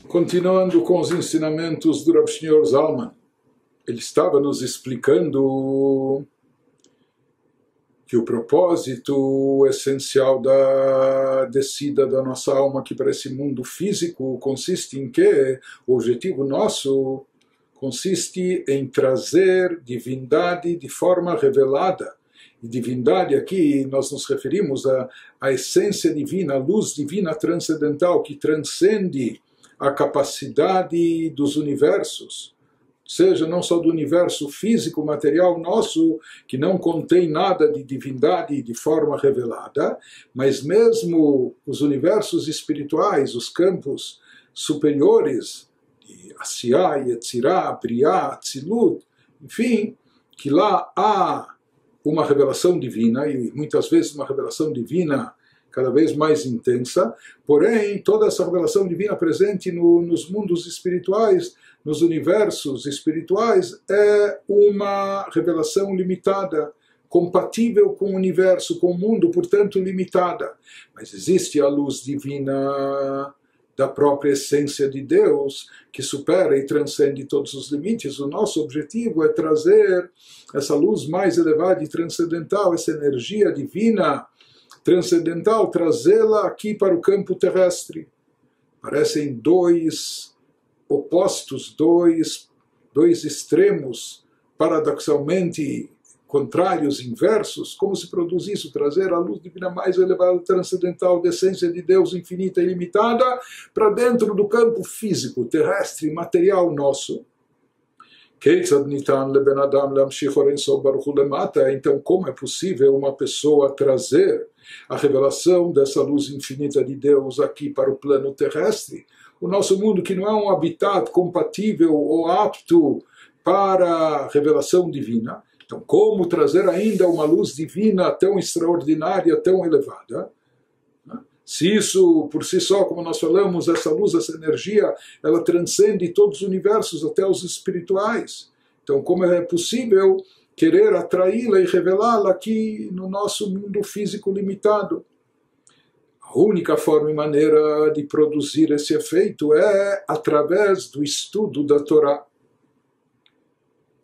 Continuando com os ensinamentos do Rav Shneur Zalman, ele estava nos explicando que o propósito essencial da descida da nossa alma aqui para esse mundo físico consiste em que o objetivo nosso consiste em trazer divindade de forma revelada. E divindade aqui nós nos referimos à essência divina, à luz divina transcendental que transcende a capacidade dos universos, seja não só do universo físico, material nosso, que não contém nada de divindade de forma revelada, mas mesmo os universos espirituais, os campos superiores, de Asiá, Yetzirá, Briá, Atzilut, enfim, que lá há uma revelação divina, e muitas vezes uma revelação divina cada vez mais intensa, porém toda essa revelação divina presente nos mundos espirituais, nos universos espirituais, é uma revelação limitada, compatível com o universo, com o mundo, portanto limitada. Mas existe a luz divina da própria essência de Deus, que supera e transcende todos os limites. O nosso objetivo é trazer essa luz mais elevada e transcendental, essa energia divina transcendental, trazê-la aqui para o campo terrestre. Parecem dois opostos, dois extremos, paradoxalmente contrários, inversos. Como se produz isso? Trazer a luz divina mais elevada, transcendental, da essência de Deus infinita e ilimitada, para dentro do campo físico, terrestre, material nosso. Então, como é possível uma pessoa trazer a revelação dessa luz infinita de Deus aqui para o plano terrestre? O nosso mundo, que não é um habitat compatível ou apto para a revelação divina. Então, como trazer ainda uma luz divina tão extraordinária, tão elevada? Se isso, por si só, como nós falamos, essa luz, essa energia, ela transcende todos os universos, até os espirituais. Então, como é possível querer atraí-la e revelá-la aqui no nosso mundo físico limitado? A única forma e maneira de produzir esse efeito é através do estudo da Torá.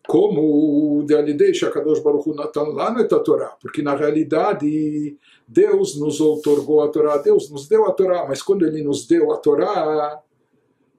Como de Alidei Shakadosh Baruch Hu Natan Lanu et Torá, porque na realidade Deus nos outorgou a Torá, Deus nos deu a Torá, mas quando Ele nos deu a Torá,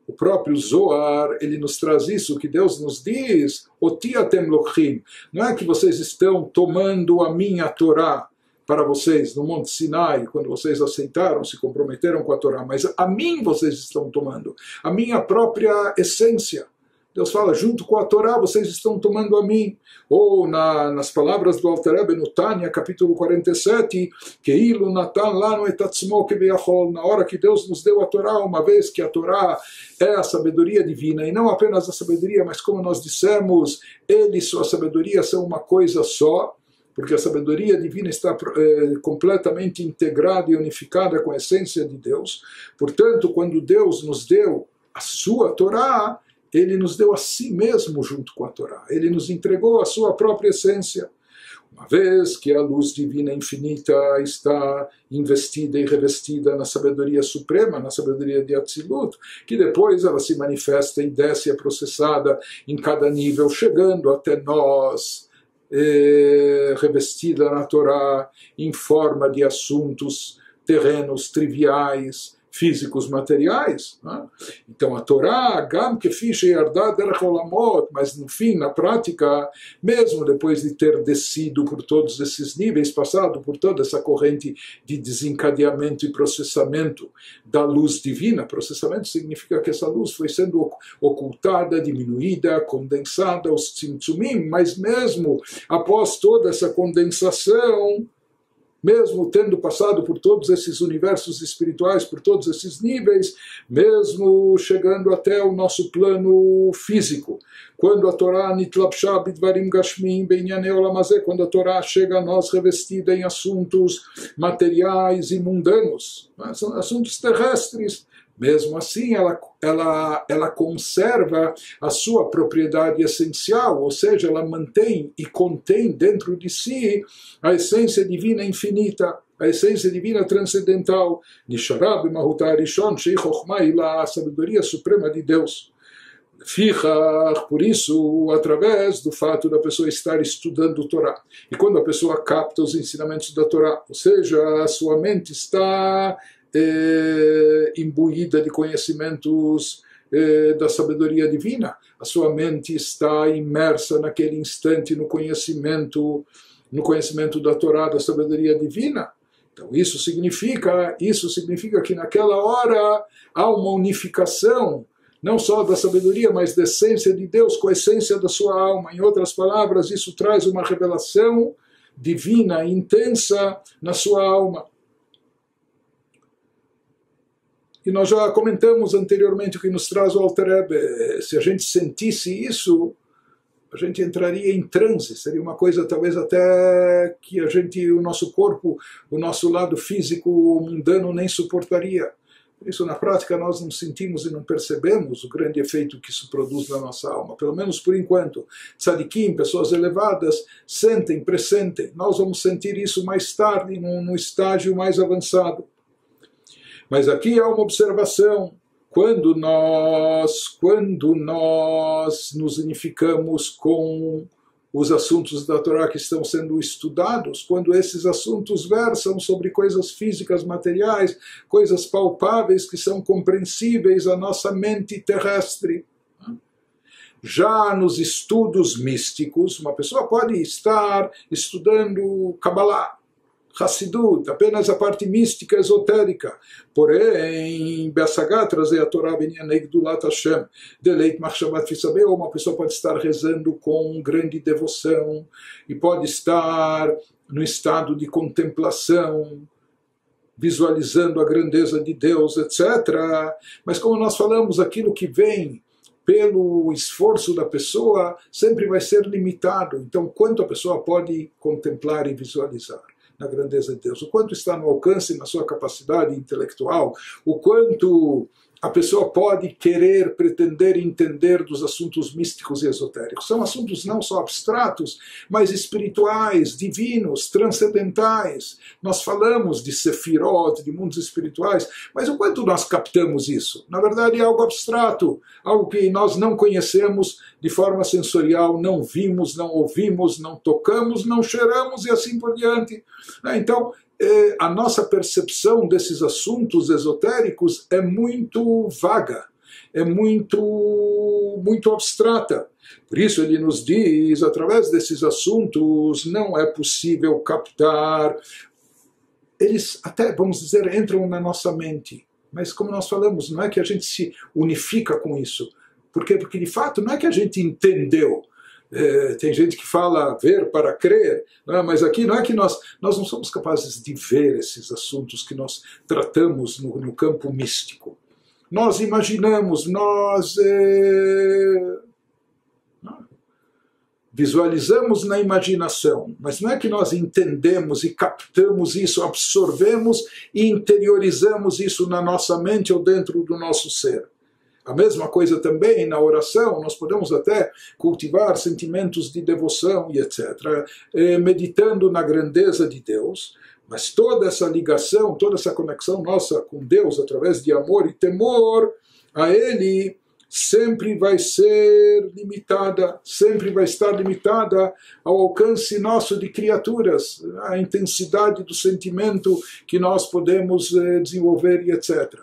o próprio Zohar, ele nos traz isso, que Deus nos diz, Oti atem lochim, não é que vocês estão tomando a minha Torá para vocês no Monte Sinai, quando vocês aceitaram, se comprometeram com a Torá, mas a mim vocês estão tomando, a minha própria essência. Deus fala, junto com a Torá, vocês estão tomando a mim. Ou nas palavras do Alter Rebbe no Tânia, capítulo 47, Keilu Natan Lanu et Atzmo Keviachol, na hora que Deus nos deu a Torá, uma vez que a Torá é a sabedoria divina, e não apenas a sabedoria, mas como nós dissemos, Ele e sua sabedoria são uma coisa só, porque a sabedoria divina está completamente integrada e unificada com a essência de Deus. Portanto, quando Deus nos deu a sua Torá, Ele nos deu a si mesmo junto com a Torá. Ele nos entregou a sua própria essência. Uma vez que a luz divina infinita está investida e revestida na sabedoria suprema, na sabedoria de Atzilut, que depois ela se manifesta e desce, é processada em cada nível, chegando até nós, revestida na Torá, em forma de assuntos terrenos, triviais, físicos, materiais. Né? Então a Torá, Gam Kefish Yardá Derech Olamot, mas no fim, na prática, mesmo depois de ter descido por todos esses níveis, passado por toda essa corrente de desencadeamento e processamento da luz divina, processamento significa que essa luz foi sendo ocultada, diminuída, condensada, os tzimtzumim, mas mesmo após toda essa condensação, mesmo tendo passado por todos esses universos espirituais, por todos esses níveis, mesmo chegando até o nosso plano físico, quando a Torá nitlapsha bidvarim gashmim beinyanei olam hazeh, quando a Torá chega a nós revestida em assuntos materiais e mundanos, são assuntos terrestres, mesmo assim ela conserva a sua propriedade essencial, ou seja, ela mantém e contém dentro de si a essência divina infinita. a essência divina transcendental, Nisharab Mahuta Rishon Shei Chochma Ilah, a sabedoria suprema de Deus. Fichar, por isso, através do fato da pessoa estar estudando o Torá. E quando a pessoa capta os ensinamentos da Torá, ou seja, a sua mente está imbuída de conhecimentos da sabedoria divina, a sua mente está imersa naquele instante no conhecimento da Torá, da sabedoria divina. Então isso significa que naquela hora há uma unificação, não só da sabedoria, mas da essência de Deus com a essência da sua alma. Em outras palavras, isso traz uma revelação divina, intensa na sua alma. E nós já comentamos anteriormente o que nos traz o Alter Rebbe. Se a gente sentisse isso, a gente entraria em transe. Seria uma coisa talvez até que o nosso corpo, o nosso lado físico mundano nem suportaria. Por isso, na prática, nós não sentimos e não percebemos o grande efeito que isso produz na nossa alma. Pelo menos por enquanto. Tzadikim, pessoas elevadas, pressentem. Nós vamos sentir isso mais tarde, num estágio mais avançado. Mas aqui há uma observação. Quando nós nos unificamos com os assuntos da Torá que estão sendo estudados, quando esses assuntos versam sobre coisas físicas, materiais, coisas palpáveis que são compreensíveis à nossa mente terrestre. Já nos estudos místicos, uma pessoa pode estar estudando Kabbalah, Hassidut, apenas a parte mística, esotérica. Porém, Be'asagá, trazer a Torá Benyanei Gdulat Hashem, Deleit Machshavat Fisabe, ou uma pessoa pode estar rezando com grande devoção, e pode estar no estado de contemplação, visualizando a grandeza de Deus, etc. Mas como nós falamos, aquilo que vem pelo esforço da pessoa sempre vai ser limitado. Então, quanto a pessoa pode contemplar e visualizar na grandeza de Deus, o quanto está no alcance, na sua capacidade intelectual, o quanto a pessoa pode querer, pretender entender dos assuntos místicos e esotéricos. São assuntos não só abstratos, mas espirituais, divinos, transcendentais. Nós falamos de sefirot, de mundos espirituais, mas o quanto nós captamos isso? Na verdade é algo abstrato, algo que nós não conhecemos de forma sensorial, não vimos, não ouvimos, não tocamos, não cheiramos e assim por diante. Então, a nossa percepção desses assuntos esotéricos é muito vaga, é muito abstrata. Por isso ele nos diz, através desses assuntos não é possível captar. Eles até, vamos dizer, entram na nossa mente. Mas como nós falamos, não é que a gente se unifica com isso. Por quê? Porque de fato não é que a gente entendeu. Tem gente que fala ver para crer, não é? Mas aqui não é que nós não somos capazes de ver esses assuntos que nós tratamos no campo místico. Nós imaginamos, nós visualizamos na imaginação, mas não é que nós entendemos e captamos isso, absorvemos e interiorizamos isso na nossa mente ou dentro do nosso ser. A mesma coisa também na oração, nós podemos até cultivar sentimentos de devoção e etc., meditando na grandeza de Deus, mas toda essa ligação, toda essa conexão nossa com Deus através de amor e temor a Ele sempre vai ser limitada, sempre vai estar limitada ao alcance nosso de criaturas, a intensidade do sentimento que nós podemos desenvolver e etc.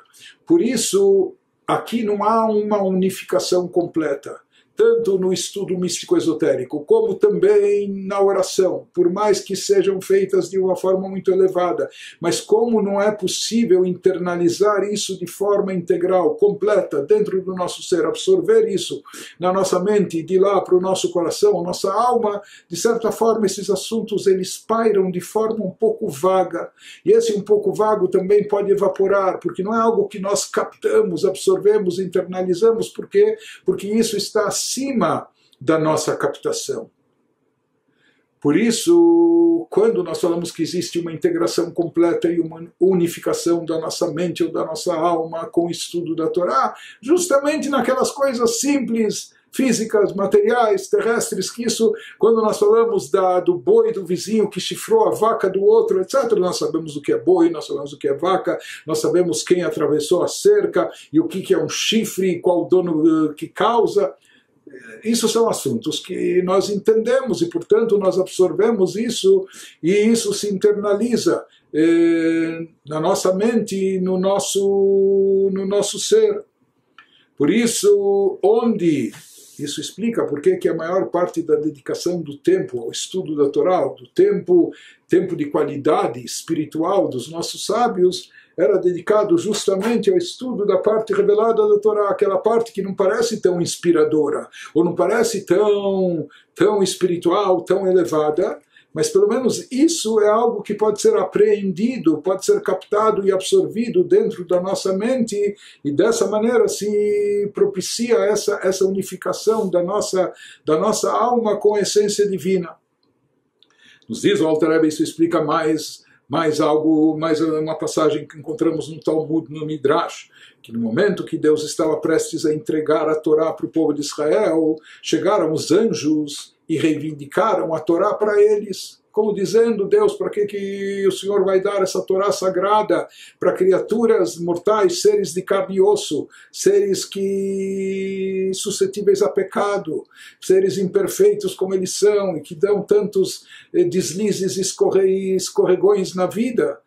Por isso, aqui não há uma unificação completa, tanto no estudo místico-esotérico, como também na oração, por mais que sejam feitas de uma forma muito elevada. Mas como não é possível internalizar isso de forma integral, completa, dentro do nosso ser, absorver isso na nossa mente, de lá para o nosso coração, a nossa alma, de certa forma esses assuntos eles pairam de forma um pouco vaga. E esse um pouco vago também pode evaporar, porque não é algo que nós captamos, absorvemos, internalizamos. Por quê? Porque isso está acima da nossa captação. Por isso, quando nós falamos que existe uma integração completa e uma unificação da nossa mente ou da nossa alma com o estudo da Torá, justamente naquelas coisas simples, físicas, materiais, terrestres, que isso, quando nós falamos do boi do vizinho que chifrou a vaca do outro, etc., nós sabemos o que é boi, nós sabemos o que é vaca, nós sabemos quem atravessou a cerca e o que é um chifre, qual o dono que causa. Isso são assuntos que nós entendemos e, portanto, nós absorvemos isso e isso se internaliza na nossa mente, no nosso ser. Por isso, isso explica por que a maior parte da dedicação do tempo ao estudo da Torá, do tempo de qualidade espiritual dos nossos sábios, era dedicado justamente ao estudo da parte revelada da Torá, aquela parte que não parece tão inspiradora, ou não parece tão espiritual, tão elevada, mas pelo menos isso é algo que pode ser apreendido, pode ser captado e absorvido dentro da nossa mente, e dessa maneira se propicia essa unificação da nossa alma com a essência divina. Nos diz o Alter Rebbe, isso explica mais uma passagem que encontramos no Talmud, no Midrash, que no momento que Deus estava prestes a entregar a Torá para o povo de Israel, chegaram os anjos e reivindicaram a Torá para eles, como dizendo: Deus, para que o Senhor vai dar essa Torá sagrada para criaturas mortais, seres de carne e osso, seres que suscetíveis a pecado, seres imperfeitos como eles são e que dão tantos deslizes e escorregões na vida?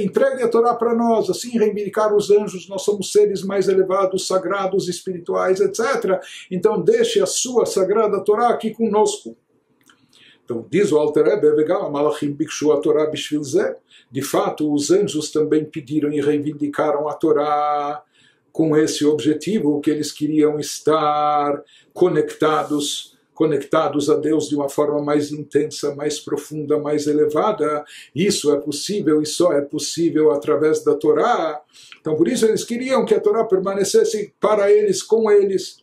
Entregue a Torá para nós, assim reivindicar os anjos, nós somos seres mais elevados, sagrados, espirituais, etc. Então deixe a sua sagrada Torá aqui conosco. Então diz o Alter Rebbe, de fato os anjos também pediram e reivindicaram a Torá com esse objetivo, que eles queriam estar conectados a Deus de uma forma mais intensa, mais profunda, mais elevada. Isso é possível e só é possível através da Torá. Então por isso eles queriam que a Torá permanecesse para eles, com eles.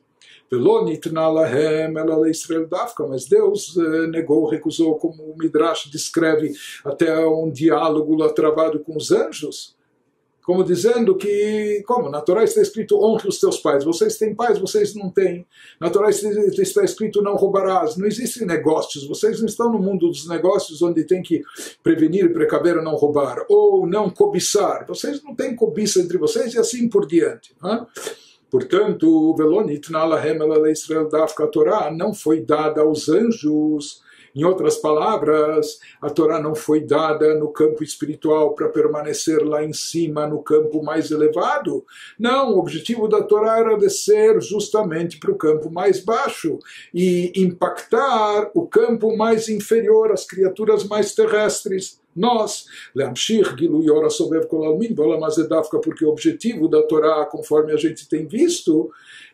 Mas Deus negou, recusou, como o Midrash descreve, até um diálogo lá travado com os anjos, como dizendo que, como na Torá está escrito: honre os teus pais, vocês têm pais, vocês não têm. Na Torá está escrito: não roubarás. Não existem negócios, vocês não estão no mundo dos negócios onde tem que prevenir, precaver ou não roubar, ou não cobiçar, vocês não têm cobiça entre vocês, e assim por diante. Portanto, a Torá não foi dada aos anjos. Em outras palavras, a Torá não foi dada no campo espiritual para permanecer lá em cima, no campo mais elevado. Não, o objetivo da Torá era descer justamente para o campo mais baixo e impactar o campo mais inferior, as criaturas mais terrestres. Nós, porque o objetivo da Torá, conforme a gente tem visto,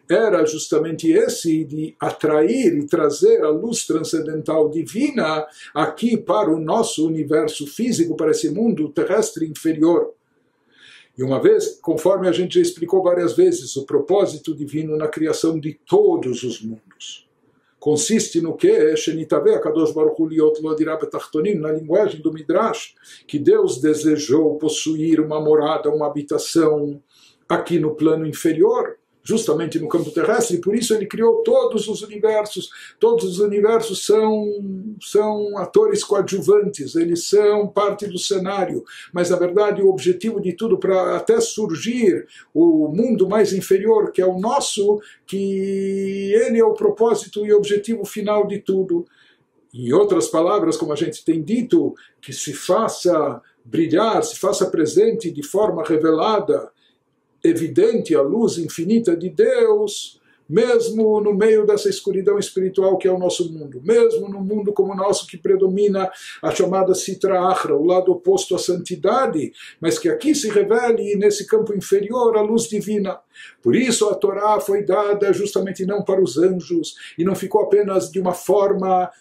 era justamente esse, de atrair e trazer a luz transcendental divina aqui para o nosso universo físico, para esse mundo terrestre inferior. E uma vez, conforme a gente já explicou várias vezes, o propósito divino na criação de todos os mundos consiste no que? Na linguagem do Midrash, que Deus desejou possuir uma morada, uma habitação aqui no plano inferior, justamente no campo terrestre, e por isso ele criou todos os universos. Todos os universos são atores coadjuvantes, eles são parte do cenário, mas na verdade o objetivo de tudo, para até surgir o mundo mais inferior, que é o nosso, que ele é o propósito e objetivo final de tudo. Em outras palavras, como a gente tem dito, que se faça brilhar, se faça presente de forma revelada, evidente, a luz infinita de Deus, mesmo no meio dessa escuridão espiritual que é o nosso mundo, mesmo no mundo como o nosso, que predomina a chamada Sitra Achra, o lado oposto à santidade, mas que aqui se revele nesse campo inferior a luz divina. Por isso a Torá foi dada justamente não para os anjos, e não ficou apenas de uma forma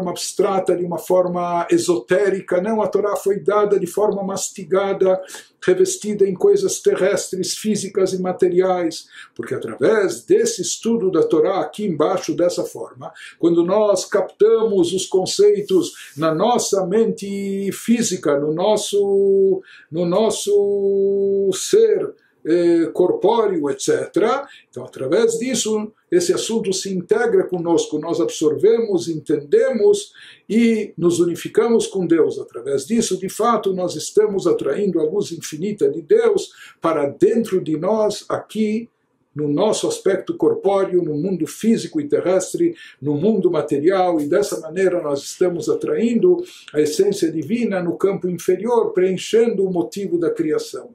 abstrata, de uma forma esotérica. Não, a Torá foi dada de forma mastigada, revestida em coisas terrestres, físicas e materiais, porque através desse estudo da Torá aqui embaixo, dessa forma, quando nós captamos os conceitos na nossa mente física, no nosso ser corpóreo, etc. Então, através disso, esse assunto se integra conosco, nós absorvemos, entendemos e nos unificamos com Deus. Através disso, de fato, nós estamos atraindo a luz infinita de Deus para dentro de nós, aqui, no nosso aspecto corpóreo, no mundo físico e terrestre, no mundo material, e dessa maneira nós estamos atraindo a essência divina no campo inferior, preenchendo o motivo da criação.